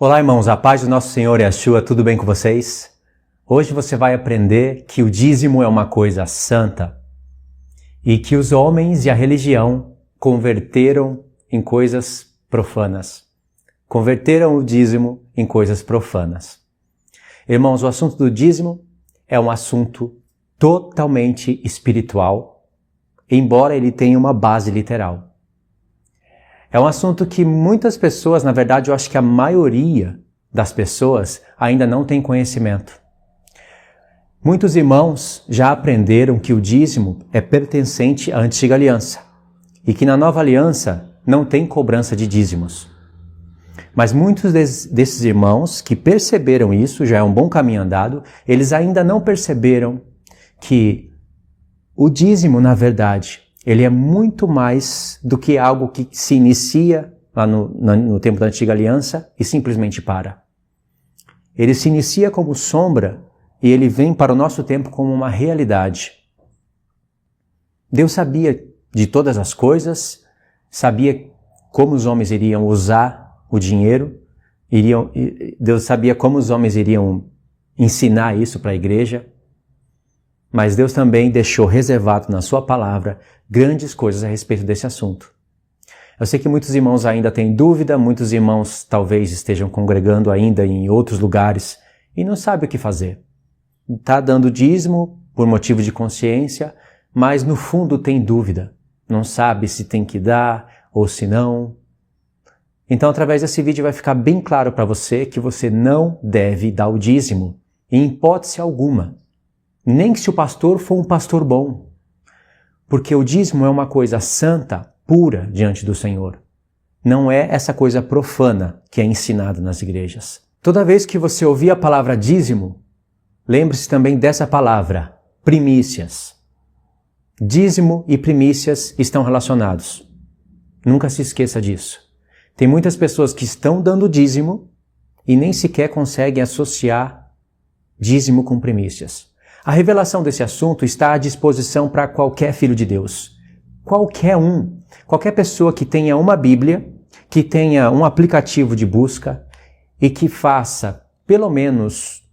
Olá, irmãos, a paz do nosso Senhor Yeshua, tudo bem com vocês? Hoje você vai aprender que o dízimo é uma coisa santa e que os homens e a religião converteram em coisas profanas. Converteram o dízimo em coisas profanas. Irmãos, o assunto do dízimo é um assunto totalmente espiritual, embora ele tenha uma base literal. É um assunto que muitas pessoas, na verdade eu acho que a maioria das pessoas ainda não tem conhecimento. Muitos irmãos já aprenderam que o dízimo é pertencente à antiga aliança e que na nova aliança não tem cobrança de dízimos. Mas muitos desses irmãos que perceberam isso, já é um bom caminho andado, eles ainda não perceberam que o dízimo, na verdade, ele é muito mais do que algo que se inicia lá no tempo da antiga aliança e simplesmente para. Ele se inicia como sombra e ele vem para o nosso tempo como uma realidade. Deus sabia de todas as coisas, sabia como os homens iriam usar o dinheiro, Deus sabia como os homens iriam ensinar isso para a igreja, mas Deus também deixou reservado na sua palavra grandes coisas a respeito desse assunto. Eu sei que muitos irmãos ainda têm dúvida, muitos irmãos talvez estejam congregando ainda em outros lugares e não sabem o que fazer. Está dando dízimo por motivo de consciência, mas no fundo tem dúvida. Não sabe se tem que dar ou se não. Então, através desse vídeo vai ficar bem claro para você que você não deve dar o dízimo, em hipótese alguma. Nem que se o pastor for um pastor bom. Porque o dízimo é uma coisa santa, pura diante do Senhor. Não é essa coisa profana que é ensinada nas igrejas. Toda vez que você ouvir a palavra dízimo, lembre-se também dessa palavra, primícias. Dízimo e primícias estão relacionados. Nunca se esqueça disso. Tem muitas pessoas que estão dando dízimo e nem sequer conseguem associar dízimo com primícias. A revelação desse assunto está à disposição para qualquer filho de Deus. Qualquer um. Qualquer pessoa que tenha uma Bíblia, que tenha um aplicativo de busca e que faça pelo menos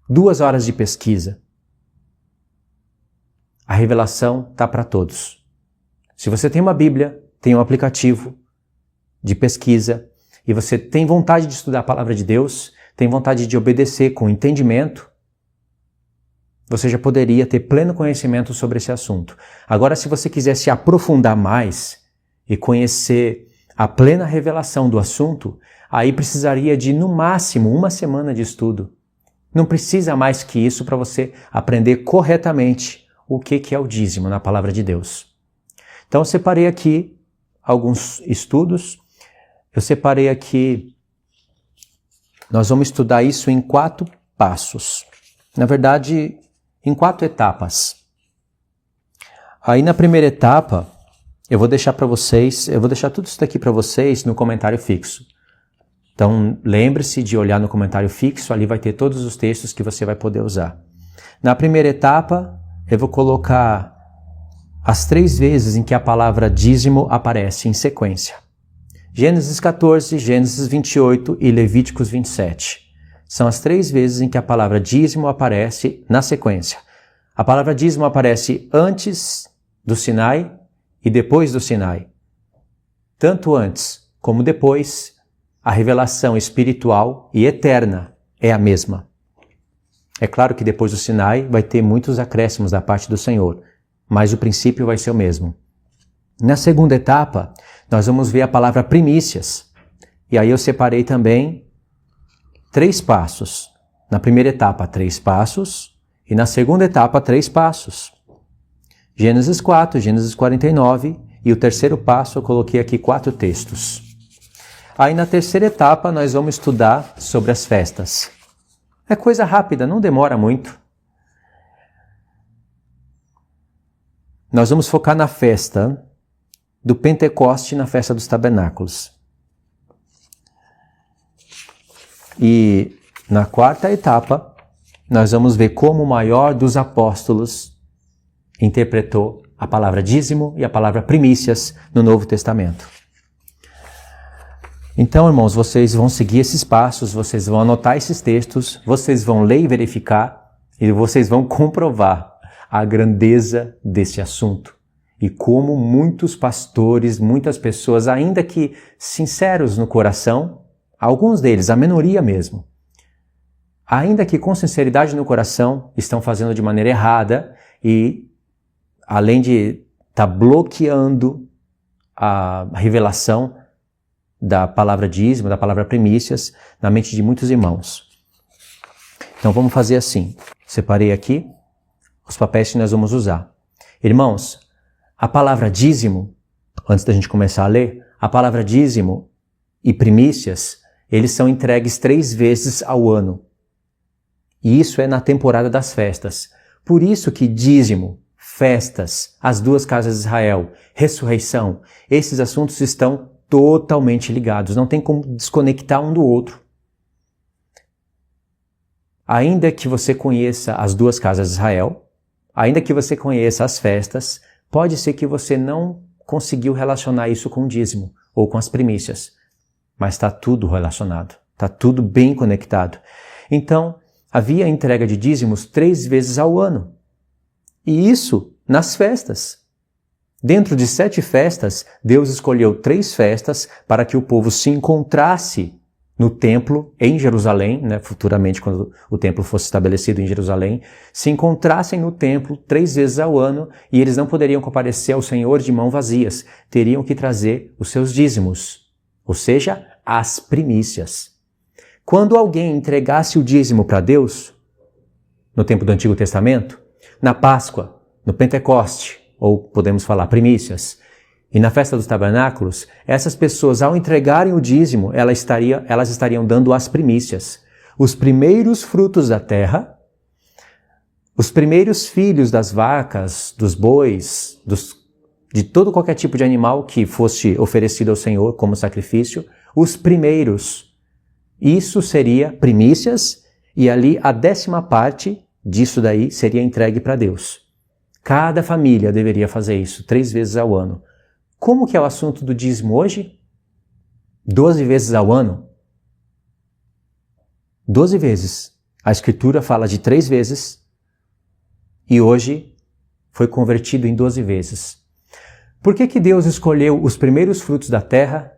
2 horas de pesquisa. A revelação está para todos. Se você tem uma Bíblia, tem um aplicativo de pesquisa e você tem vontade de estudar a palavra de Deus, tem vontade de obedecer com entendimento, você já poderia ter pleno conhecimento sobre esse assunto. Agora, se você quiser se aprofundar mais e conhecer a plena revelação do assunto, aí precisaria de, no máximo, 1 semana de estudo. Não precisa mais que isso para você aprender corretamente o que é o dízimo na palavra de Deus. Então, eu separei aqui alguns estudos. Eu separei aqui, nós vamos estudar isso em 4 passos. Na verdade, em 4 etapas. Aí na primeira etapa, eu vou deixar tudo isso daqui para vocês no comentário fixo. Então, lembre-se de olhar no comentário fixo, ali vai ter todos os textos que você vai poder usar. Na primeira etapa, eu vou colocar as 3 vezes em que a palavra dízimo aparece em sequência. Gênesis 14, Gênesis 28 e Levíticos 27. São as 3 vezes em que a palavra dízimo aparece na sequência. A palavra dízimo aparece antes do Sinai e depois do Sinai. Tanto antes como depois, a revelação espiritual e eterna é a mesma. É claro que depois do Sinai vai ter muitos acréscimos da parte do Senhor, mas o princípio vai ser o mesmo. Na segunda etapa, nós vamos ver a palavra primícias. E aí eu separei também 3 passos. Na primeira etapa, 3 passos. E na segunda etapa, 3 passos. Gênesis 4, Gênesis 49. E o terceiro passo, eu coloquei aqui 4 textos. Aí na terceira etapa, nós vamos estudar sobre as festas. É coisa rápida, não demora muito. Nós vamos focar na festa do Pentecoste, na festa dos tabernáculos. E na 4ª etapa, nós vamos ver como o maior dos apóstolos interpretou a palavra dízimo e a palavra primícias no Novo Testamento. Então, irmãos, vocês vão seguir esses passos, vocês vão anotar esses textos, vocês vão ler e verificar, e vocês vão comprovar a grandeza desse assunto. E como muitos pastores, muitas pessoas, ainda que sinceros no coração, alguns deles, a minoria mesmo, ainda que com sinceridade no coração, estão fazendo de maneira errada e, além de estar bloqueando a revelação da palavra dízimo, da palavra primícias, na mente de muitos irmãos. Então vamos fazer assim. Separei aqui os papéis que nós vamos usar. Irmãos, a palavra dízimo, antes da gente começar a ler, a palavra dízimo e primícias, eles são entregues 3 vezes ao ano. E isso é na temporada das festas. Por isso que dízimo, festas, as 2 casas de Israel, ressurreição, esses assuntos estão totalmente ligados. Não tem como desconectar um do outro. Ainda que você conheça as 2 casas de Israel, ainda que você conheça as festas, pode ser que você não conseguiu relacionar isso com o dízimo ou com as primícias. Mas está tudo relacionado. Está tudo bem conectado. Então, havia entrega de dízimos 3 vezes ao ano. E isso nas festas. Dentro de 7 festas, Deus escolheu 3 festas para que o povo se encontrasse no templo em Jerusalém, futuramente quando o templo fosse estabelecido em Jerusalém, se encontrassem no templo 3 vezes ao ano e eles não poderiam comparecer ao Senhor de mãos vazias, teriam que trazer os seus dízimos, ou seja, as primícias. Quando alguém entregasse o dízimo para Deus, no tempo do Antigo Testamento, na Páscoa, no Pentecoste, ou podemos falar primícias, e na festa dos tabernáculos, essas pessoas, ao entregarem o dízimo, elas estariam dando as primícias. Os primeiros frutos da terra, os primeiros filhos das vacas, dos bois, de todo qualquer tipo de animal que fosse oferecido ao Senhor como sacrifício, os primeiros. Isso seria primícias, e ali a 10ª parte disso daí seria entregue para Deus. Cada família deveria fazer isso 3 vezes ao ano. Como que é o assunto do dízimo hoje? 12 vezes ao ano? 12 vezes. A Escritura fala de 3 vezes e hoje foi convertido em 12 vezes. Por que Deus escolheu os primeiros frutos da terra,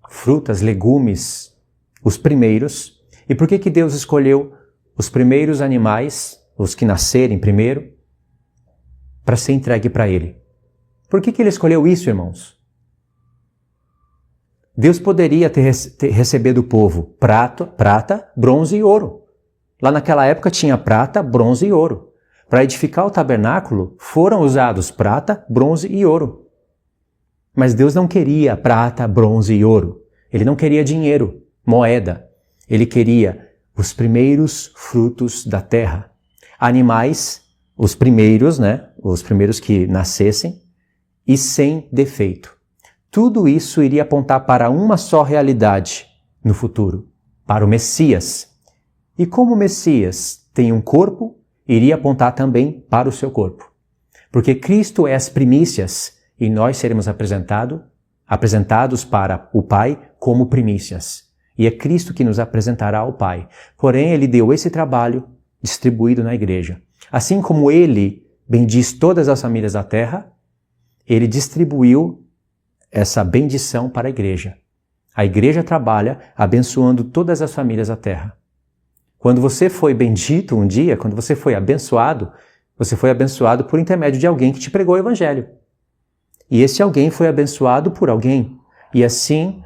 frutas, legumes, os primeiros? E por que Deus escolheu os primeiros animais, os que nascerem primeiro, para ser entregue para Ele? Por que Ele escolheu isso, irmãos? Deus poderia ter recebido do povo prata, bronze e ouro. Lá naquela época tinha prata, bronze e ouro. Para edificar o tabernáculo foram usados prata, bronze e ouro. Mas Deus não queria prata, bronze e ouro. Ele não queria dinheiro, moeda. Ele queria os primeiros frutos da terra. Animais, os primeiros, os primeiros que nascessem, e sem defeito. Tudo isso iria apontar para uma só realidade no futuro, para o Messias. E como o Messias tem um corpo, iria apontar também para o seu corpo. Porque Cristo é as primícias e nós seremos apresentados para o Pai como primícias. E é Cristo que nos apresentará ao Pai. Porém, Ele deu esse trabalho distribuído na igreja. Assim como Ele bendiz todas as famílias da terra, Ele distribuiu essa bendição para a igreja. A igreja trabalha abençoando todas as famílias da terra. Quando você foi bendito um dia, quando você foi abençoado por intermédio de alguém que te pregou o evangelho. E esse alguém foi abençoado por alguém. E assim,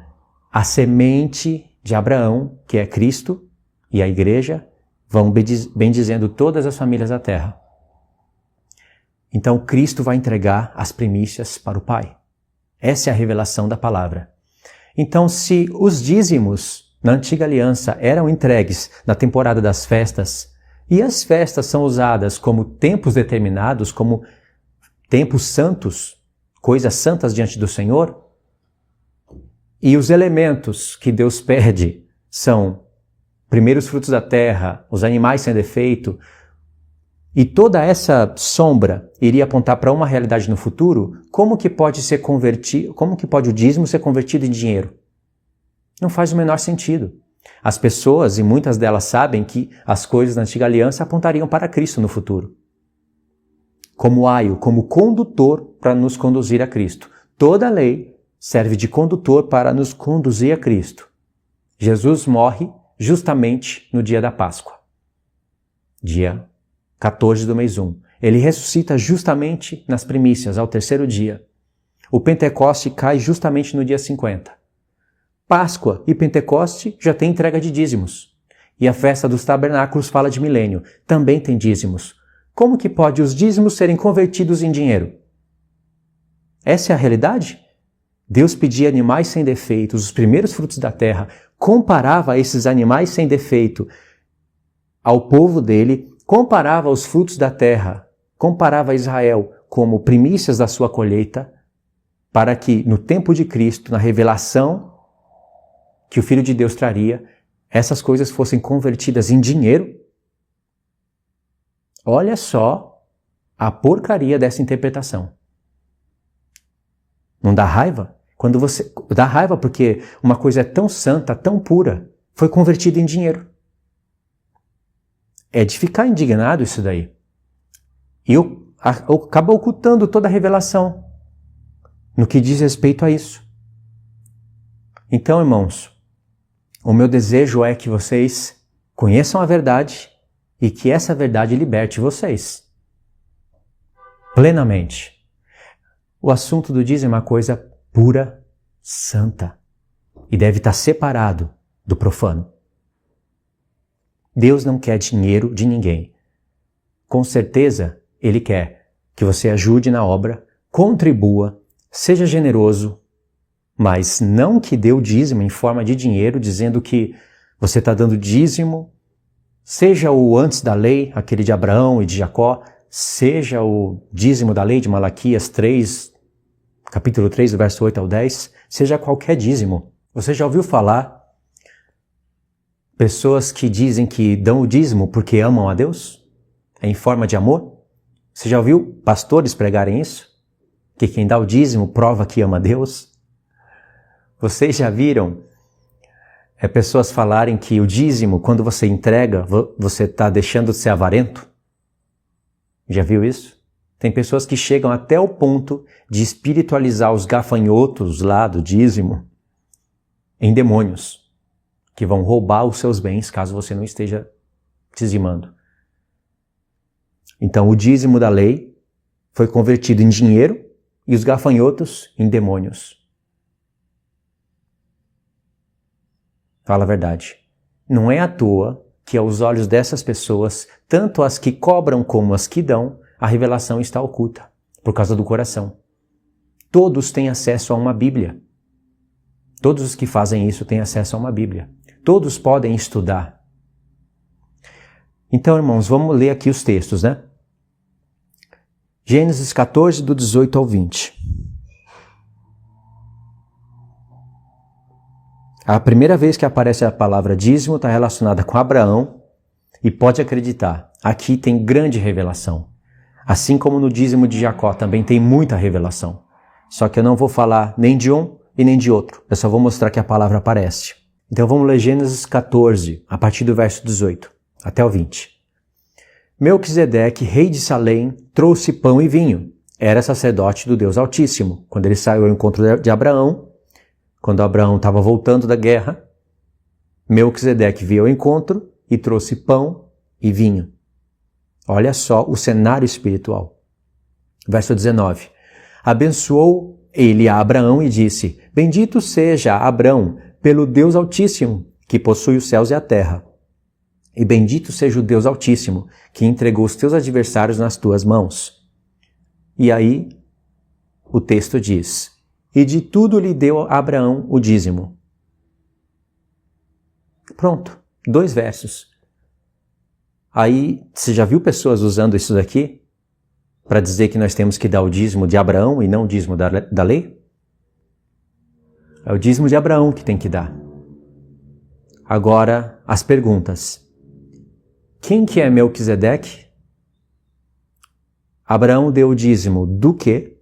a semente de Abraão, que é Cristo, e a igreja, vão bendizendo todas as famílias da terra. Então, Cristo vai entregar as primícias para o Pai. Essa é a revelação da palavra. Então, se os dízimos na antiga aliança eram entregues na temporada das festas, e as festas são usadas como tempos determinados, como tempos santos, coisas santas diante do Senhor, e os elementos que Deus pede são primeiros frutos da terra, os animais sem defeito, e toda essa sombra iria apontar para uma realidade no futuro, como que pode o dízimo ser convertido em dinheiro? Não faz o menor sentido. As pessoas, e muitas delas sabem que as coisas da antiga aliança apontariam para Cristo no futuro. Como aio, como condutor para nos conduzir a Cristo. Toda a lei serve de condutor para nos conduzir a Cristo. Jesus morre justamente no dia da Páscoa, dia 14 do mês 1. Ele ressuscita justamente nas primícias, ao terceiro dia. O Pentecoste cai justamente no dia 50. Páscoa e Pentecoste já tem entrega de dízimos. E a festa dos tabernáculos fala de milênio, também tem dízimos. Como que pode os dízimos serem convertidos em dinheiro? Essa é a realidade? Deus pedia animais sem defeito, os primeiros frutos da terra, comparava esses animais sem defeito ao povo dele, comparava os frutos da terra, comparava Israel como primícias da sua colheita, para que no tempo de Cristo, na revelação que o Filho de Deus traria, essas coisas fossem convertidas em dinheiro. Olha só a porcaria dessa interpretação. Não dá raiva? Dá raiva porque uma coisa é tão santa, tão pura, foi convertida em dinheiro. É de ficar indignado isso daí. E acaba ocultando toda a revelação no que diz respeito a isso. Então, irmãos, o meu desejo é que vocês conheçam a verdade e que essa verdade liberte vocês plenamente. O assunto do dízimo é uma coisa pura, santa, e deve estar separado do profano. Deus não quer dinheiro de ninguém. Com certeza, Ele quer que você ajude na obra, contribua, seja generoso, mas não que dê o dízimo em forma de dinheiro, dizendo que você está dando dízimo, seja o antes da lei, aquele de Abraão e de Jacó, seja o dízimo da lei de Malaquias 3, capítulo 3, do verso 8 ao 10, seja qualquer dízimo. Você já ouviu falar pessoas que dizem que dão o dízimo porque amam a Deus? É em forma de amor? Você já ouviu pastores pregarem isso? Que quem dá o dízimo prova que ama a Deus? Vocês já viram pessoas falarem que o dízimo, quando você entrega, você está deixando de ser avarento? Já viu isso? Tem pessoas que chegam até o ponto de espiritualizar os gafanhotos lá do dízimo em demônios, que vão roubar os seus bens caso você não esteja dizimando. Então o dízimo da lei foi convertido em dinheiro e os gafanhotos em demônios. Fala a verdade. Não é à toa que aos olhos dessas pessoas, tanto as que cobram como as que dão, a revelação está oculta, por causa do coração. Todos têm acesso a uma Bíblia. Todos os que fazem isso têm acesso a uma Bíblia. Todos podem estudar. Então, irmãos, vamos ler aqui os textos, né? Gênesis 14, do 18 ao 20. A primeira vez que aparece a palavra dízimo está relacionada com Abraão, e pode acreditar, aqui tem grande revelação. Assim como no dízimo de Jacó também tem muita revelação. Só que eu não vou falar nem de um e nem de outro. Eu só vou mostrar que a palavra aparece. Então vamos ler Gênesis 14, a partir do verso 18 até o 20. Melquisedeque, rei de Salém, trouxe pão e vinho. Era sacerdote do Deus Altíssimo. Quando ele saiu ao encontro de Abraão, quando Abraão estava voltando da guerra, Melquisedeque veio ao encontro e trouxe pão e vinho. Olha só o cenário espiritual. Verso 19. Abençoou ele a Abraão e disse: Bendito seja Abraão pelo Deus Altíssimo, que possui os céus e a terra. E bendito seja o Deus Altíssimo, que entregou os teus adversários nas tuas mãos. E aí, o texto diz: E de tudo lhe deu a Abraão o dízimo. Pronto, 2 versos. Aí, você já viu pessoas usando isso daqui para dizer que nós temos que dar o dízimo de Abraão e não o dízimo da lei? É o dízimo de Abraão que tem que dar. Agora, as perguntas. Quem que é Melquisedeque? Abraão deu o dízimo do quê?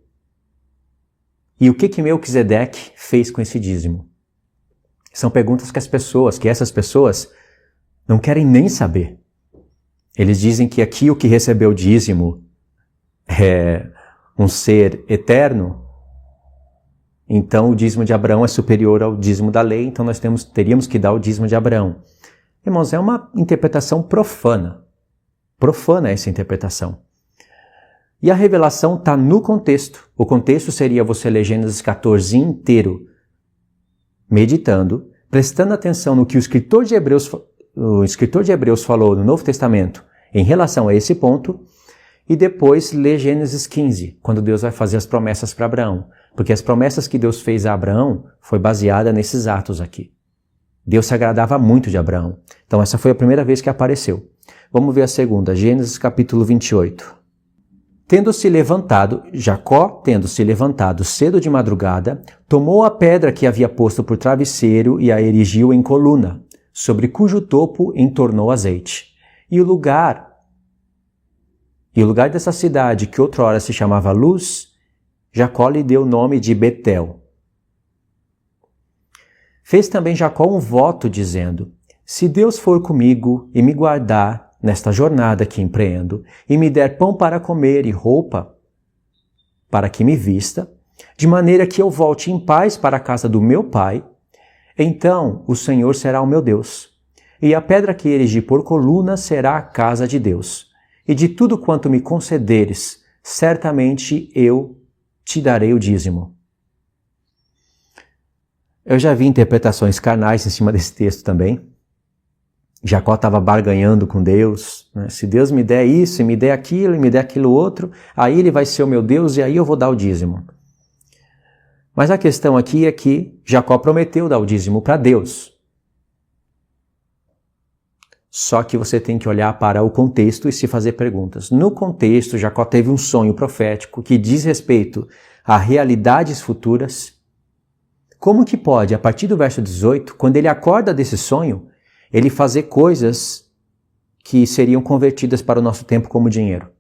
E o que Melquisedeque fez com esse dízimo? São perguntas que essas pessoas não querem nem saber. Eles dizem que aqui o que recebeu dízimo é um ser eterno, então o dízimo de Abraão é superior ao dízimo da lei, então nós teríamos que dar o dízimo de Abraão. Irmãos, é uma interpretação profana. Profana essa interpretação. E a revelação está no contexto. O contexto seria você ler Gênesis 14 inteiro, meditando, prestando atenção no que o escritor de Hebreus falou no Novo Testamento em relação a esse ponto, e depois ler Gênesis 15, quando Deus vai fazer as promessas para Abraão. Porque as promessas que Deus fez a Abraão foi baseada nesses atos aqui. Deus se agradava muito de Abraão. Então essa foi a primeira vez que apareceu. Vamos ver a segunda, Gênesis capítulo 28. Jacó, tendo se levantado cedo de madrugada, tomou a pedra que havia posto por travesseiro e a erigiu em coluna, sobre cujo topo entornou azeite. E o lugar dessa cidade, que outrora se chamava Luz, Jacó lhe deu o nome de Betel. Fez também Jacó um voto, dizendo: se Deus for comigo e me guardar nesta jornada que empreendo, e me der pão para comer e roupa para que me vista, de maneira que eu volte em paz para a casa do meu pai, então o Senhor será o meu Deus, e a pedra que erigi por coluna será a casa de Deus. E de tudo quanto me concederes, certamente eu te darei o dízimo. Eu já vi interpretações carnais em cima desse texto também. Jacó estava barganhando com Deus, né? Se Deus me der isso, e me der aquilo, e me der aquilo outro, aí ele vai ser o meu Deus e aí eu vou dar o dízimo. Mas a questão aqui é que Jacó prometeu dar o dízimo para Deus. Só que você tem que olhar para o contexto e se fazer perguntas. No contexto, Jacó teve um sonho profético que diz respeito a realidades futuras. Como que pode, a partir do verso 18, quando ele acorda desse sonho, ele fazer coisas que seriam convertidas para o nosso tempo como dinheiro?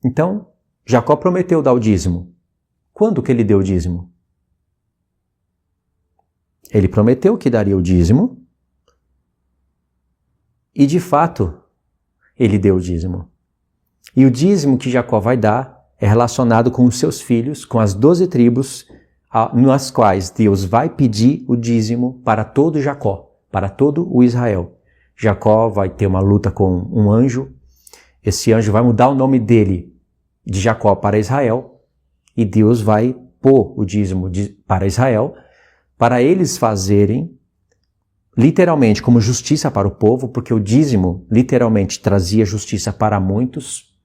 Então, Jacó prometeu dar o dízimo. Quando que ele deu o dízimo? Ele prometeu que daria o dízimo e, de fato, ele deu o dízimo. E o dízimo que Jacó vai dar é relacionado com os seus filhos, com as 12 tribos, nas quais Deus vai pedir o dízimo para todo Jacó, para todo o Israel. Jacó vai ter uma luta com um anjo. Esse anjo vai mudar o nome dele de Jacó para Israel, e Deus vai pôr o dízimo para Israel, para eles fazerem literalmente como justiça para o povo, porque o dízimo literalmente trazia justiça para muitos,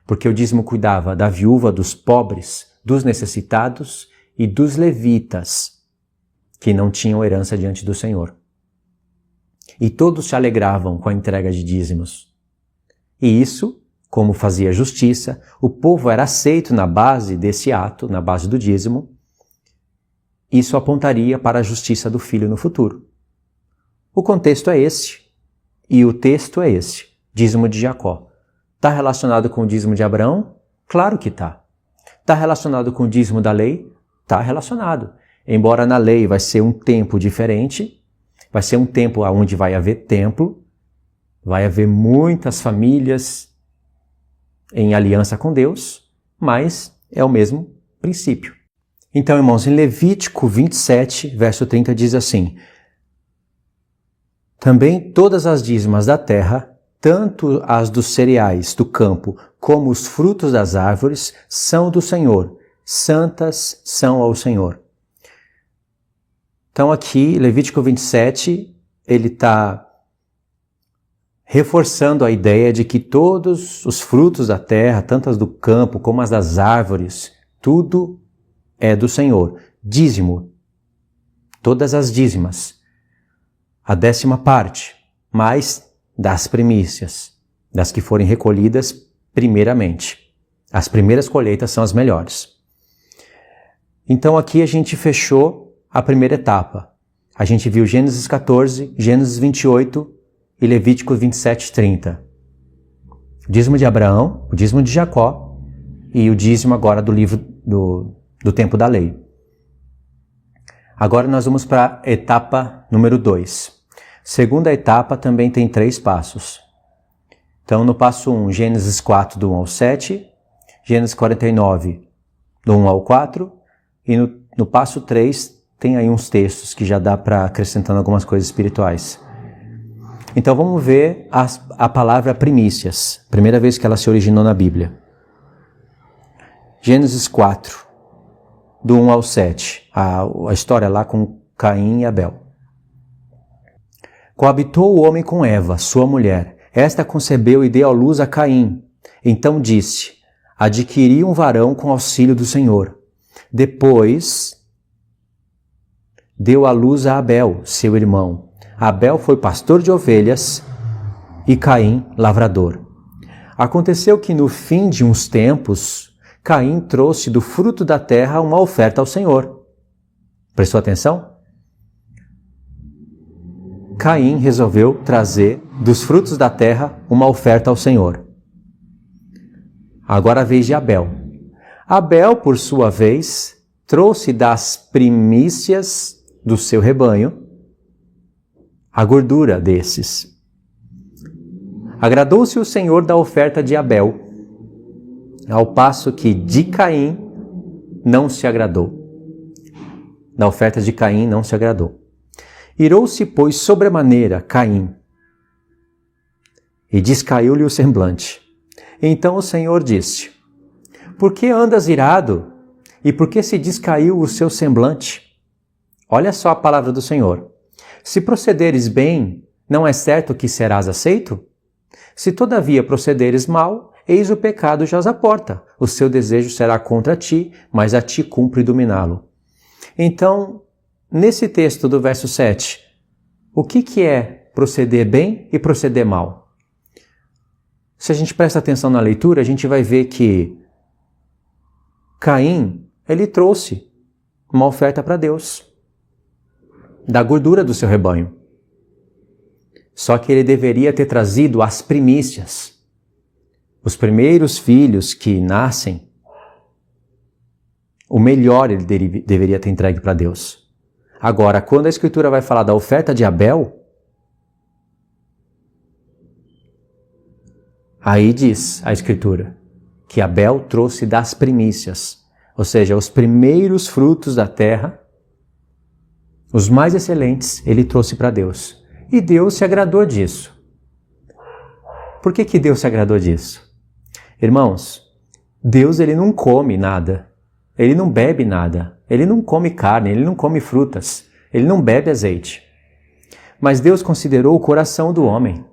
porque o dízimo cuidava da viúva, dos pobres, dos necessitados e dos levitas, que não tinham herança diante do Senhor. E todos se alegravam com a entrega de dízimos. E isso, como fazia justiça, o povo era aceito na base desse ato, na base do dízimo. Isso apontaria para a justiça do filho no futuro. O contexto é esse, e o texto é esse, dízimo de Jacó. Está relacionado com o dízimo de Abraão? Claro que está. Está relacionado com o dízimo da lei? Está relacionado. Embora na lei vai ser um tempo diferente, vai ser um tempo onde vai haver templo, vai haver muitas famílias em aliança com Deus, mas é o mesmo princípio. Então, irmãos, em Levítico 27, verso 30 diz assim: também todas as dízimas da terra, tanto as dos cereais do campo como os frutos das árvores, são do Senhor, santas são ao Senhor. Então aqui, Levítico 27, ele está reforçando a ideia de que todos os frutos da terra, tanto as do campo como as das árvores, tudo é do Senhor. Dízimo, todas as dízimas, a 10ª parte, mais das primícias, das que forem recolhidas primeiramente. As primeiras colheitas são as melhores. Então aqui a gente fechou a primeira etapa. A gente viu Gênesis 14, Gênesis 28 e Levítico 27, 30. O dízimo de Abraão, o dízimo de Jacó e o dízimo agora do livro do tempo da lei. Agora nós vamos para a etapa número 2. Segunda etapa também tem 3 passos. Então, no passo 1, Gênesis 4, do 1 ao 7, Gênesis 49, do 1 ao 4, e no passo 3 tem aí uns textos que já dá para acrescentando algumas coisas espirituais. Então vamos ver a palavra primícias, primeira vez que ela se originou na Bíblia. Gênesis 4, do 1 ao 7, a história lá com Caim e Abel. Coabitou o homem com Eva, sua mulher. Esta concebeu e deu à luz a Caim. Então disse: adquiri um varão com auxílio do Senhor. Depois deu à luz a Abel, seu irmão. Abel foi pastor de ovelhas e Caim lavrador. Aconteceu que no fim de uns tempos, Caim trouxe do fruto da terra uma oferta ao Senhor. Prestou atenção? Caim resolveu trazer dos frutos da terra uma oferta ao Senhor. Agora a vez de Abel. Abel, por sua vez, trouxe das primícias do seu rebanho a gordura desses. Agradou-se o Senhor da oferta de Abel, ao passo que de Caim não se agradou. Da oferta de Caim não se agradou. Irou-se, pois, sobremaneira Caim, e descaiu-lhe o semblante. Então o Senhor disse: por que andas irado? E por que se descaiu o seu semblante? Olha só a palavra do Senhor. Se procederes bem, não é certo que serás aceito? Se todavia procederes mal, eis o pecado jaz à porta. O seu desejo será contra ti, mas a ti cumpre dominá-lo. Então, nesse texto do verso 7, o que é proceder bem e proceder mal? Se a gente presta atenção na leitura, a gente vai ver que Caim, ele trouxe uma oferta para Deus, da gordura do seu rebanho. Só que ele deveria ter trazido as primícias, os primeiros filhos que nascem. O melhor ele deveria ter entregue para Deus. Agora, quando a Escritura vai falar da oferta de Abel, aí diz a Escritura que Abel trouxe das primícias, ou seja, os primeiros frutos da terra, os mais excelentes, ele trouxe para Deus. E Deus se agradou disso. Por que Deus se agradou disso? Irmãos, Deus ele não come nada, ele não bebe nada, ele não come carne, ele não come frutas, ele não bebe azeite. Mas Deus considerou o coração do homem.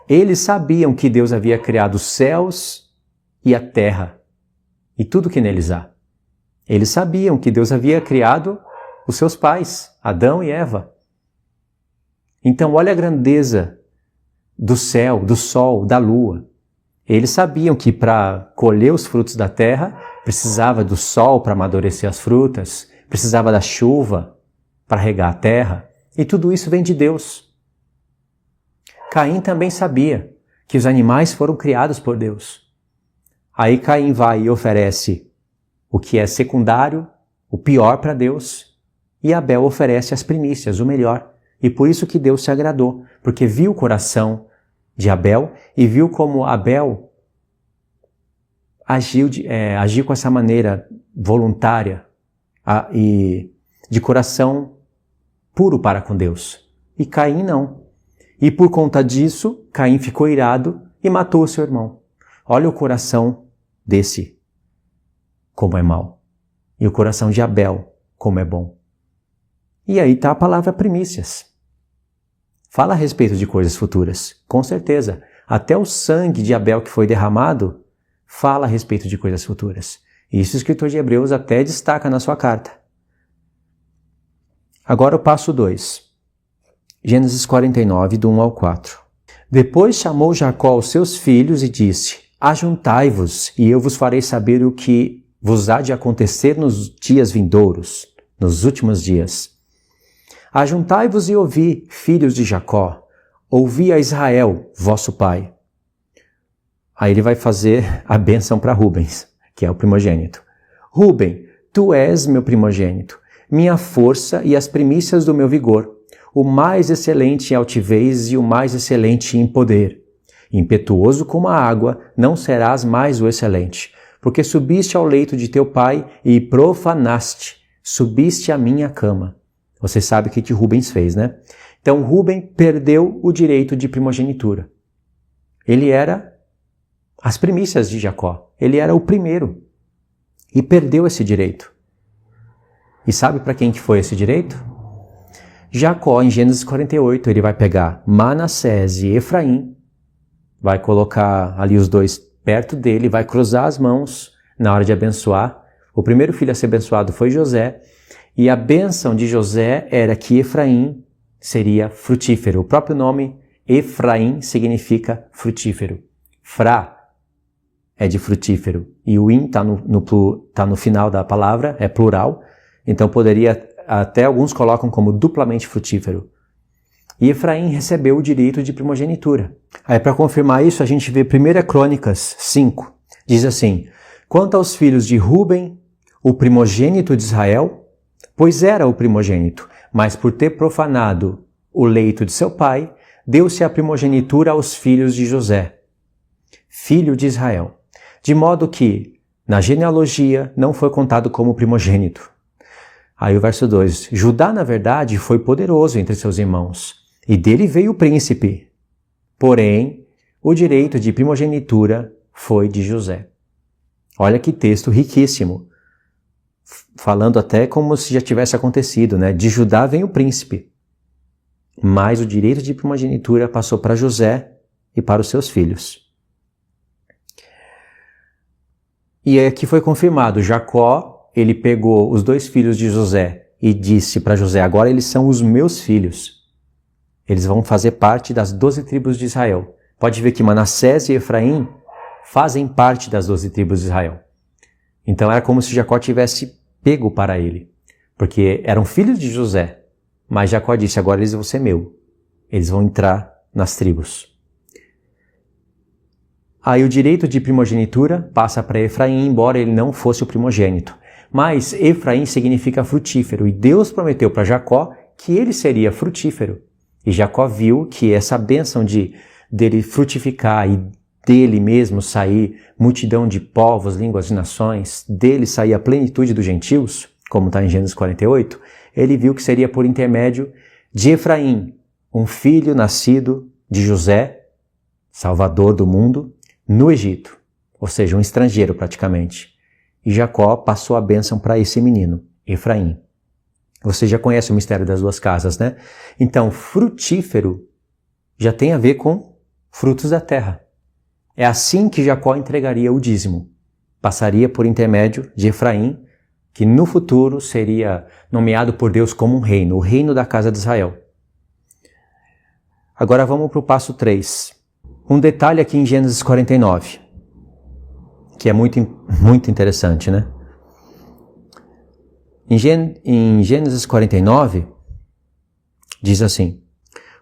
Eles sabiam que Deus havia criado os céus e a terra e tudo que neles há. Eles sabiam que Deus havia criado os seus pais, Adão e Eva. Então, olha a grandeza do céu, do sol, da lua. Eles sabiam que para colher os frutos da terra, precisava do sol para amadurecer as frutas, precisava da chuva para regar a terra, e tudo isso vem de Deus. Caim também sabia que os animais foram criados por Deus. Aí Caim vai e oferece o que é secundário, o pior para Deus, e Abel oferece as primícias, o melhor. E por isso que Deus se agradou, porque viu o coração de Abel e viu como Abel agiu com essa maneira voluntária e de coração puro para com Deus. E Caim não. E por conta disso, Caim ficou irado e matou o seu irmão. Olha o coração desse, como é mau. E o coração de Abel, como é bom. E aí está a palavra primícias. Fala a respeito de coisas futuras, com certeza. Até o sangue de Abel que foi derramado fala a respeito de coisas futuras. E isso o escritor de Hebreus até destaca na sua carta. Agora o passo 2. Gênesis 49, do 1 ao 4. Depois chamou Jacó os seus filhos e disse: ajuntai-vos, e eu vos farei saber o que vos há de acontecer nos dias vindouros, nos últimos dias. Ajuntai-vos e ouvi, filhos de Jacó, ouvi a Israel, vosso pai. Aí ele vai fazer a bênção para Rubens, que é o primogênito. Rubem, tu és meu primogênito, minha força e as primícias do meu vigor, o mais excelente em altivez e o mais excelente em poder. Impetuoso como a água, não serás mais o excelente, porque subiste ao leito de teu pai e profanaste, subiste à minha cama. Você sabe o que Rubens fez, né? Então Rubem perdeu o direito de primogenitura. Ele era as primícias de Jacó. Ele era o primeiro e perdeu esse direito. E sabe para quem que foi esse direito? Jacó, em Gênesis 48, ele vai pegar Manassés e Efraim, vai colocar ali os dois perto dele, vai cruzar as mãos na hora de abençoar. O primeiro filho a ser abençoado foi José, e a bênção de José era que Efraim seria frutífero. O próprio nome Efraim significa frutífero. Fra é de frutífero, e o in está no final da palavra, é plural, então poderia, até alguns colocam como duplamente frutífero. E Efraim recebeu o direito de primogenitura. Aí para confirmar isso, a gente vê 1 Crônicas 5, diz assim: quanto aos filhos de Ruben, o primogênito de Israel, pois era o primogênito, mas por ter profanado o leito de seu pai, deu-se a primogenitura aos filhos de José, filho de Israel, de modo que, na genealogia, não foi contado como primogênito. Aí o verso 2, Judá, na verdade, foi poderoso entre seus irmãos, e dele veio o príncipe. Porém, o direito de primogenitura foi de José. Olha que texto riquíssimo, falando até como se já tivesse acontecido, né? De Judá vem o príncipe, mas o direito de primogenitura passou para José e para os seus filhos. E aqui foi confirmado, Jacó, ele pegou os dois filhos de José e disse para José, agora eles são os meus filhos. Eles vão fazer parte das 12 tribos de Israel. Pode ver que Manassés e Efraim fazem parte das 12 tribos de Israel. Então era como se Jacó tivesse pego para ele, porque eram filhos de José, mas Jacó disse, agora eles vão ser meu. Eles vão entrar nas tribos. Aí o direito de primogenitura passa para Efraim, embora ele não fosse o primogênito. Mas Efraim significa frutífero, e Deus prometeu para Jacó que ele seria frutífero. E Jacó viu que essa bênção dele frutificar e dele mesmo sair multidão de povos, línguas e nações, dele sair a plenitude dos gentios, como está em Gênesis 48, ele viu que seria por intermédio de Efraim, um filho nascido de José, salvador do mundo, no Egito, ou seja, um estrangeiro praticamente. E Jacó passou a bênção para esse menino, Efraim. Você já conhece o mistério das duas casas, né? Então, frutífero já tem a ver com frutos da terra. É assim que Jacó entregaria o dízimo. Passaria por intermédio de Efraim, que no futuro seria nomeado por Deus como um reino, o reino da casa de Israel. Agora vamos para o passo 3. Um detalhe aqui em Gênesis 49, que é muito interessante, né? Em Gênesis 49, diz assim,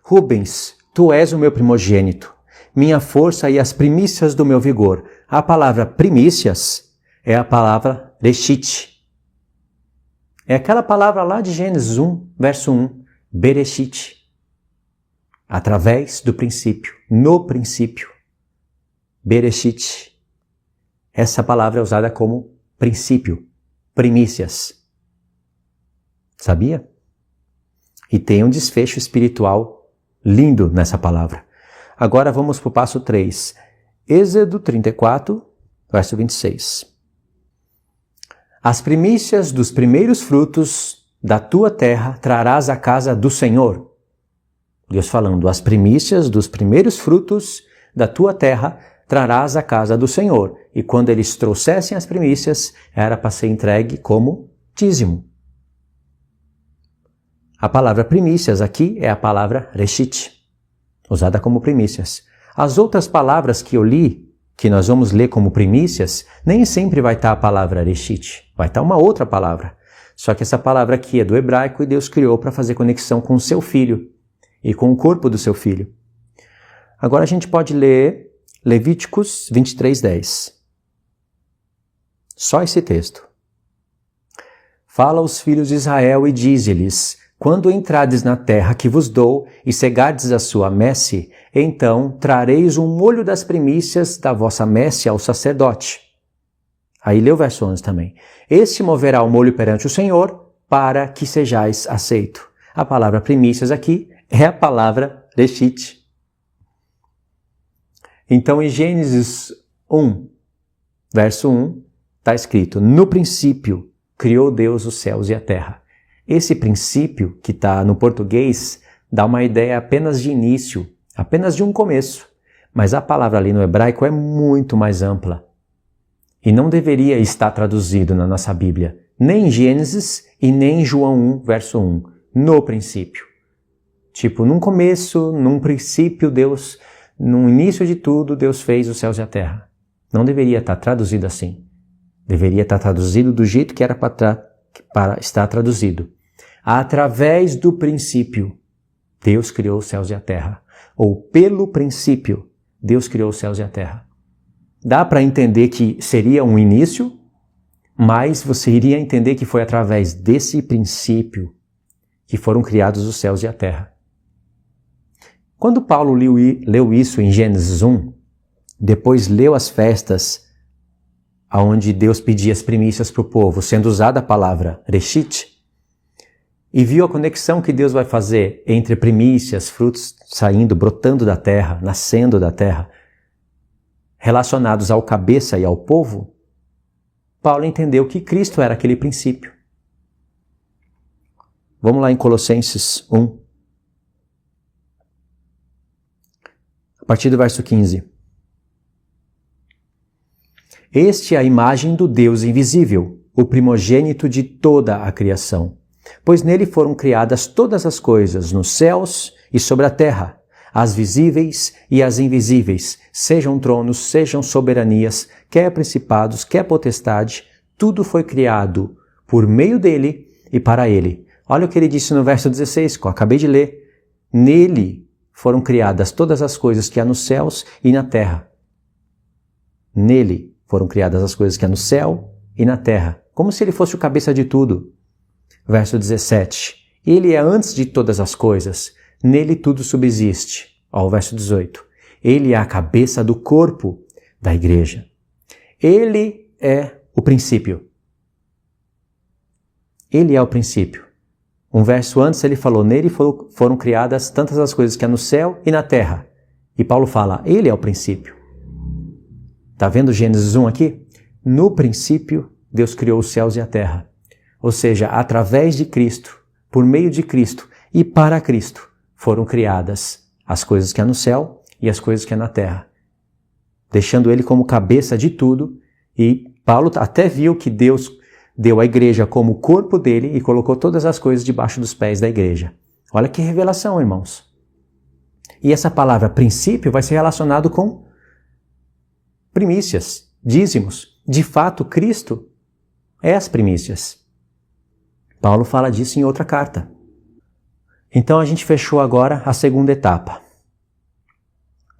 Rubens, tu és o meu primogênito, minha força e as primícias do meu vigor. A palavra primícias é a palavra reshit. É aquela palavra lá de Gênesis 1, verso 1, bereshit. Através do princípio, no princípio. Bereshit. Essa palavra é usada como princípio, primícias. Sabia? E tem um desfecho espiritual lindo nessa palavra. Agora vamos para o passo 3. Êxodo 34, verso 26. As primícias dos primeiros frutos da tua terra trarás à casa do Senhor. Deus falando, as primícias dos primeiros frutos da tua terra trarás à casa do Senhor. E quando eles trouxessem as primícias, era para ser entregue como dízimo. A palavra primícias aqui é a palavra reshit, usada como primícias. As outras palavras que eu li, que nós vamos ler como primícias, nem sempre vai estar a palavra reshit, vai estar uma outra palavra. Só que essa palavra aqui é do hebraico e Deus criou para fazer conexão com o seu filho e com o corpo do seu filho. Agora a gente pode ler Levíticos 23:10. Só esse texto. fala aos filhos de Israel e dize-lhes: quando entrardes na terra que vos dou e cegardes a sua messe, então trareis um molho das primícias da vossa messe ao sacerdote. Aí lê o verso 11 também. Este moverá o molho perante o Senhor, para que sejais aceito. A palavra primícias aqui é a palavra reshit. Então, em Gênesis 1, verso 1, está escrito: no princípio criou Deus os céus e a terra. Esse princípio, que está no português, dá uma ideia apenas de início, apenas de um começo. Mas a palavra ali no hebraico é muito mais ampla. E não deveria estar traduzido na nossa Bíblia, nem em Gênesis e nem em João 1, verso 1. No princípio. Tipo, num começo, num princípio, Deus, no início de tudo, Deus fez os céus e a terra. Não deveria estar traduzido assim. Deveria estar traduzido do jeito que era para estar traduzido. Através do princípio, Deus criou os céus e a terra. Ou pelo princípio, Deus criou os céus e a terra. Dá para entender que seria um início, mas você iria entender que foi através desse princípio que foram criados os céus e a terra. Quando Paulo leu isso em Gênesis 1, depois leu as festas onde Deus pedia as primícias para o povo, sendo usada a palavra reshit, e viu a conexão que Deus vai fazer entre primícias, frutos saindo, brotando da terra, nascendo da terra, relacionados ao cabeça e ao povo, Paulo entendeu que Cristo era aquele princípio. Vamos lá em Colossenses 1. A partir do verso 15. Este é a imagem do Deus invisível, o primogênito de toda a criação. Pois nele foram criadas todas as coisas, nos céus e sobre a terra, as visíveis e as invisíveis, sejam tronos, sejam soberanias, quer principados, quer potestade, tudo foi criado por meio dele e para ele. Olha o que ele disse no verso 16, que eu acabei de ler. Nele foram criadas todas as coisas que há nos céus e na terra. Nele foram criadas as coisas que há no céu e na terra, como se ele fosse o cabeça de tudo. Verso 17. Ele é antes de todas as coisas, nele tudo subsiste. Ó, o verso 18. Ele é a cabeça do corpo da igreja. Ele é o princípio. Ele é o princípio. Um verso antes ele falou, nele foram criadas tantas as coisas que há no céu e na terra. E Paulo fala, ele é o princípio. Está vendo Gênesis 1 aqui? No princípio, Deus criou os céus e a terra. Ou seja, através de Cristo, por meio de Cristo e para Cristo, foram criadas as coisas que há no céu e as coisas que há na terra. Deixando ele como cabeça de tudo, e Paulo até viu que Deus deu a igreja como o corpo dele e colocou todas as coisas debaixo dos pés da igreja. Olha que revelação, irmãos. E essa palavra princípio vai ser relacionado com primícias, dízimos. De fato, Cristo é as primícias. Paulo fala disso em outra carta. Então a gente fechou agora a segunda etapa.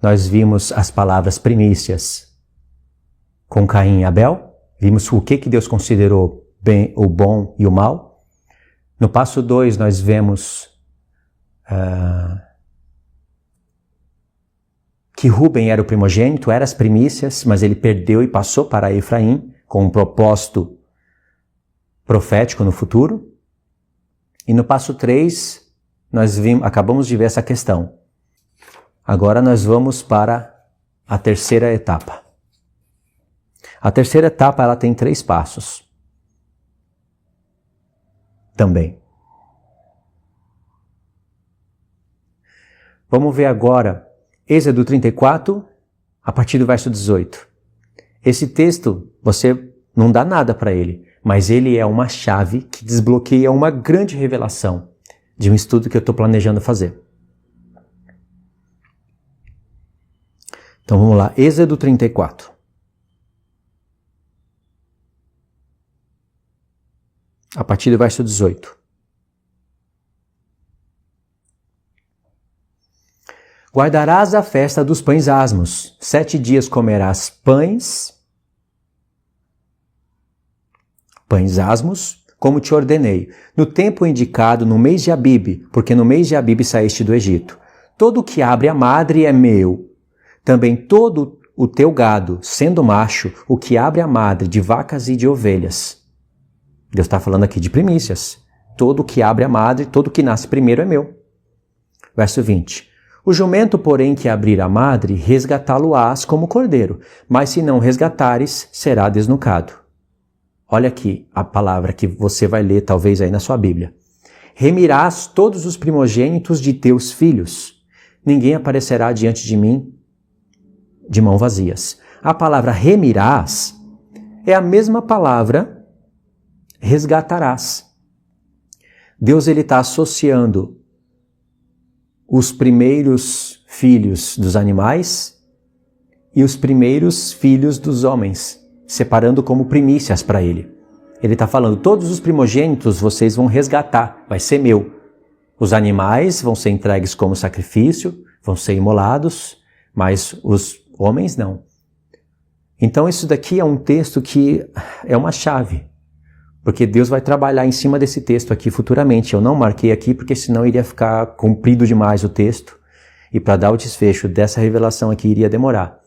Nós vimos as palavras primícias com Caim e Abel. Vimos o que Deus considerou bem, o bom e o mal. No passo 2 nós vemos que Rúben era o primogênito, era as primícias, mas ele perdeu e passou para Efraim com um propósito profético no futuro. E no passo 3 nós acabamos de ver essa questão. Agora nós vamos para a terceira etapa. A terceira etapa ela tem 3 passos. Também. Vamos ver agora Êxodo 34, a partir do verso 18. Esse texto, você não dá nada para ele, mas ele é uma chave que desbloqueia uma grande revelação de um estudo que eu estou planejando fazer. Então vamos lá, Êxodo 34. A partir do verso 18. Guardarás a festa dos pães asmos. 7 dias comerás pães asmos, como te ordenei, no tempo indicado no mês de Abibe, porque no mês de Abibe saíste do Egito. Todo o que abre a madre é meu. Também todo o teu gado, sendo macho, o que abre a madre de vacas e de ovelhas. Deus está falando aqui de primícias. Todo o que abre a madre, todo o que nasce primeiro é meu. Verso 20. O jumento, porém, que abrir a madre, resgatá-lo-ás como cordeiro, mas se não resgatares, será desnucado. Olha aqui a palavra que você vai ler talvez aí na sua Bíblia. Remirás todos os primogênitos de teus filhos. Ninguém aparecerá diante de mim de mãos vazias. A palavra remirás é a mesma palavra resgatarás. Deus está associando os primeiros filhos dos animais e os primeiros filhos dos homens, separando como primícias para ele. Ele está falando, todos os primogênitos vocês vão resgatar, vai ser meu. Os animais vão ser entregues como sacrifício, vão ser imolados, mas os homens não. Então isso daqui é um texto que é uma chave, porque Deus vai trabalhar em cima desse texto aqui futuramente. Eu não marquei aqui porque senão iria ficar comprido demais o texto e para dar o desfecho dessa revelação aqui iria demorar.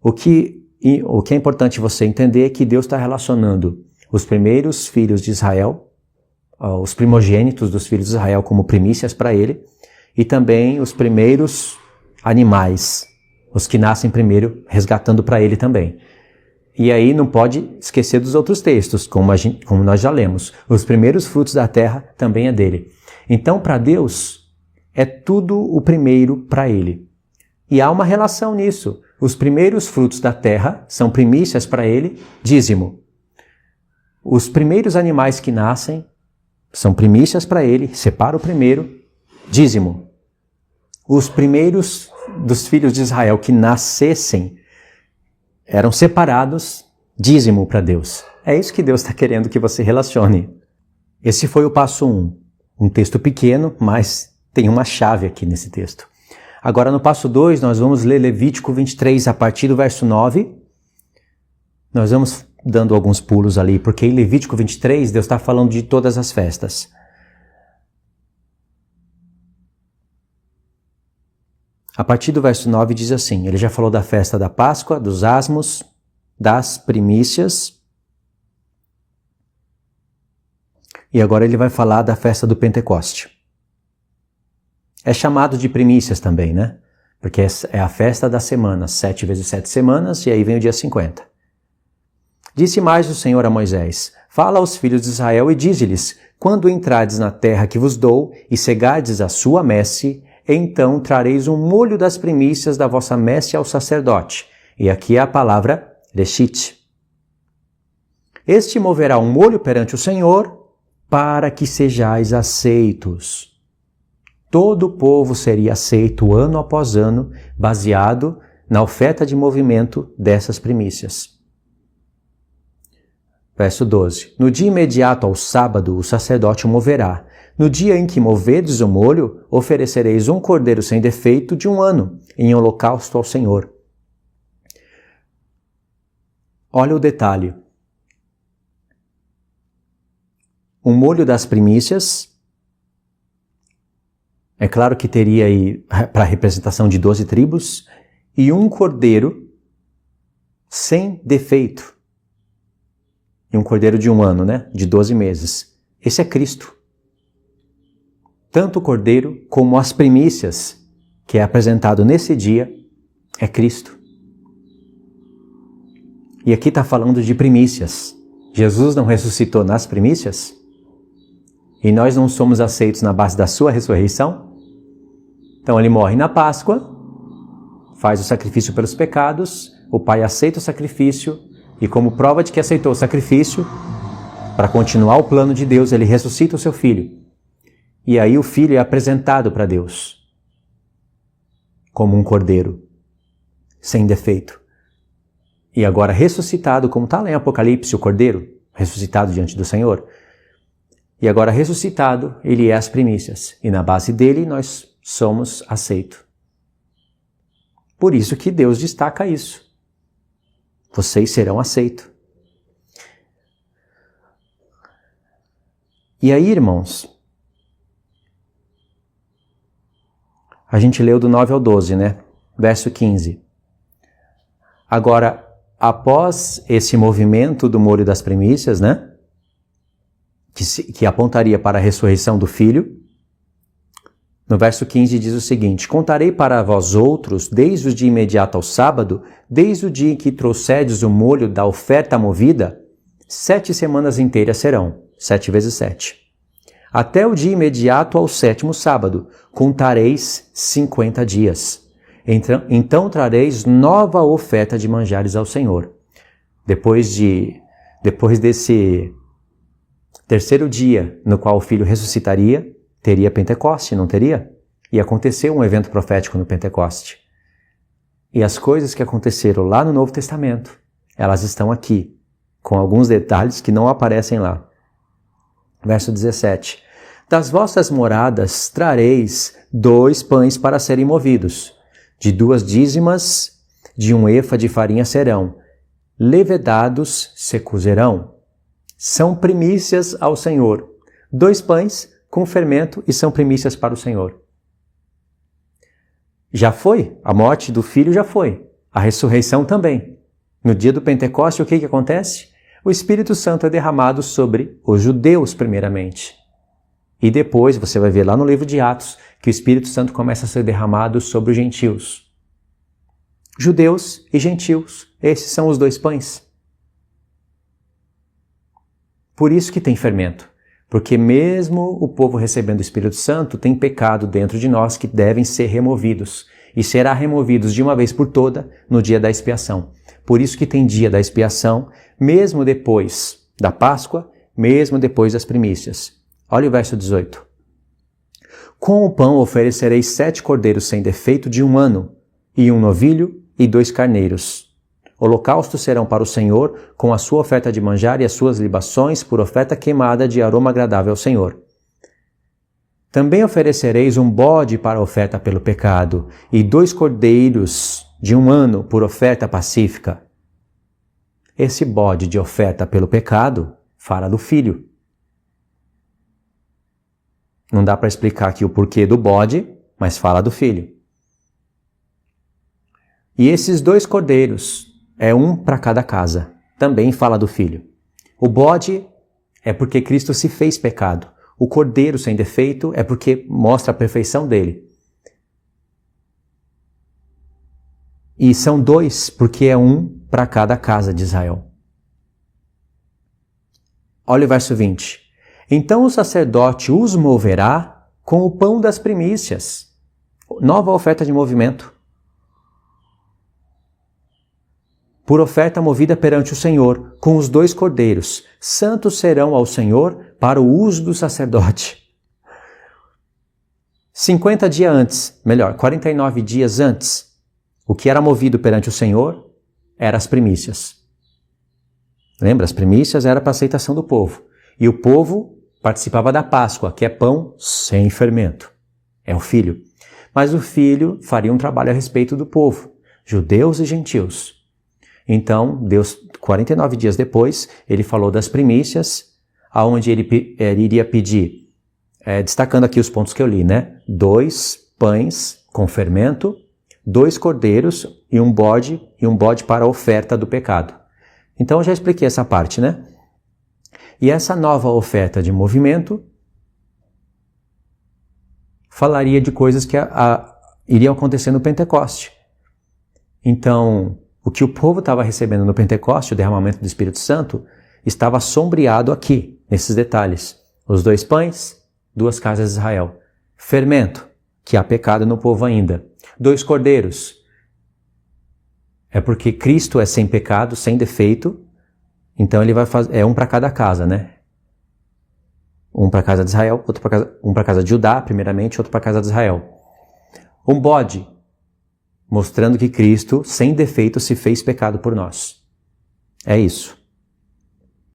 O que é importante você entender é que Deus está relacionando os primeiros filhos de Israel, os primogênitos dos filhos de Israel como primícias para ele, e também os primeiros animais, os que nascem primeiro, resgatando para ele também. E aí não pode esquecer dos outros textos, como nós já lemos. Os primeiros frutos da terra também é dele. Então, para Deus, é tudo o primeiro para ele. E há uma relação nisso. Os primeiros frutos da terra são primícias para ele, dízimo. Os primeiros animais que nascem são primícias para ele, separa o primeiro, dízimo. Os primeiros dos filhos de Israel que nascessem eram separados, dízimo para Deus. É isso que Deus está querendo que você relacione. Esse foi o passo 1. Um texto pequeno, mas tem uma chave aqui nesse texto. Agora no passo 2 nós vamos ler Levítico 23 a partir do verso 9. Nós vamos dando alguns pulos ali, porque em Levítico 23 Deus está falando de todas as festas. A partir do verso 9 diz assim, ele já falou da festa da Páscoa, dos asmos, das primícias, e agora ele vai falar da festa do Pentecoste. É chamado de primícias também, né? Porque é a festa das semanas, 7 vezes 7 semanas, e aí vem o dia 50. Disse mais o Senhor a Moisés, fala aos filhos de Israel e dize-lhes, quando entrardes na terra que vos dou e cegardes a sua messe, então trareis um molho das primícias da vossa messe ao sacerdote. E aqui é a palavra reshit. Este moverá um molho perante o Senhor, para que sejais aceitos. Todo o povo seria aceito ano após ano, baseado na oferta de movimento dessas primícias. Verso 12. No dia imediato ao sábado, o sacerdote o moverá. No dia em que moverdes o molho, oferecereis um cordeiro sem defeito de 1 ano, em holocausto ao Senhor. Olha o detalhe. Um molho das primícias, é claro que teria aí para a representação de 12 tribos, e um cordeiro sem defeito. E um cordeiro de 1 ano, né? De 12 meses. Esse é Cristo. Tanto o cordeiro como as primícias que é apresentado nesse dia é Cristo. E aqui está falando de primícias. Jesus não ressuscitou nas primícias? E nós não somos aceitos na base da sua ressurreição? Então ele morre na Páscoa, faz o sacrifício pelos pecados, o Pai aceita o sacrifício e como prova de que aceitou o sacrifício, para continuar o plano de Deus, ele ressuscita o seu filho. E aí o filho é apresentado para Deus como um cordeiro, sem defeito. E agora ressuscitado, como está lá em Apocalipse, o cordeiro, ressuscitado diante do Senhor. E agora ressuscitado, ele é as primícias. E na base dele nós somos aceitos. Por isso que Deus destaca isso. Vocês serão aceitos. E aí, irmãos, a gente leu do 9 ao 12, né? Verso 15. Agora, após esse movimento do molho das primícias, né? Que apontaria para a ressurreição do Filho, no verso 15 diz o seguinte: contarei para vós outros, desde o dia imediato ao sábado, desde o dia em que trouxedes o molho da oferta movida, 7 semanas inteiras serão, 7 vezes 7. Até o dia imediato ao 7º sábado, contareis 50 dias. Então trareis nova oferta de manjares ao Senhor. Depois desse terceiro dia no qual o Filho ressuscitaria, teria Pentecoste, não teria? E aconteceu um evento profético no Pentecoste. E as coisas que aconteceram lá no Novo Testamento, elas estão aqui, com alguns detalhes que não aparecem lá. Verso 17. Das vossas moradas trareis 2 pães para serem movidos. De 2 dízimas de 1 efa de farinha serão. Levedados se cozerão. São primícias ao Senhor. 2 pães com fermento e são primícias para o Senhor. Já foi, a morte do Filho já foi, a ressurreição também. No dia do Pentecoste, o que acontece? O Espírito Santo é derramado sobre os judeus primeiramente. E depois, você vai ver lá no livro de Atos, que o Espírito Santo começa a ser derramado sobre os gentios. Judeus e gentios, esses são os 2 pães. Por isso que tem fermento. Porque mesmo o povo recebendo o Espírito Santo, tem pecado dentro de nós que devem ser removidos. E será removidos de uma vez por toda no dia da expiação. Por isso que tem dia da expiação, mesmo depois da Páscoa, mesmo depois das primícias. Olha o verso 18. Com o pão oferecereis 7 cordeiros sem defeito de 1 ano, e 1 novilho e 2 carneiros. Holocaustos serão para o Senhor, com a sua oferta de manjar e as suas libações por oferta queimada de aroma agradável ao Senhor. Também oferecereis um bode para a oferta pelo pecado, e 2 cordeiros de 1 ano por oferta pacífica. Esse bode de oferta pelo pecado fala do Filho. Não dá para explicar aqui o porquê do bode, mas fala do Filho. E esses 2 cordeiros, é 1 para cada casa, também fala do Filho. O bode é porque Cristo se fez pecado. O cordeiro sem defeito é porque mostra a perfeição dele. E são 2 porque é 1 para cada casa de Israel. Olha o verso 20. Então o sacerdote os moverá com o pão das primícias. Nova oferta de movimento. Por oferta movida perante o Senhor, com os 2 cordeiros. Santos serão ao Senhor para o uso do sacerdote. 49 dias antes, o que era movido perante o Senhor eram as primícias. Lembra? As primícias eram para a aceitação do povo. E o povo participava da Páscoa, que é pão sem fermento. É o Filho. Mas o Filho faria um trabalho a respeito do povo, judeus e gentios. Então, Deus, 49 dias depois, ele falou das primícias, aonde ele iria pedir, destacando aqui os pontos que eu li, né? 2 pães com fermento, 2 cordeiros e um bode para a oferta do pecado. Então, eu já expliquei essa parte, né? E essa nova oferta de movimento falaria de coisas que iriam acontecer no Pentecoste. Então, o que o povo estava recebendo no Pentecoste, o derramamento do Espírito Santo, estava sombreado aqui, nesses detalhes. Os 2 pães, 2 casas de Israel. Fermento, que há pecado no povo ainda. 2 cordeiros. É porque Cristo é sem pecado, sem defeito, então ele vai fazer, 1 para cada casa, né? 1 para a casa de Israel, um para a casa de Judá, primeiramente, outro para a casa de Israel. Um bode, mostrando que Cristo, sem defeito, se fez pecado por nós. É isso.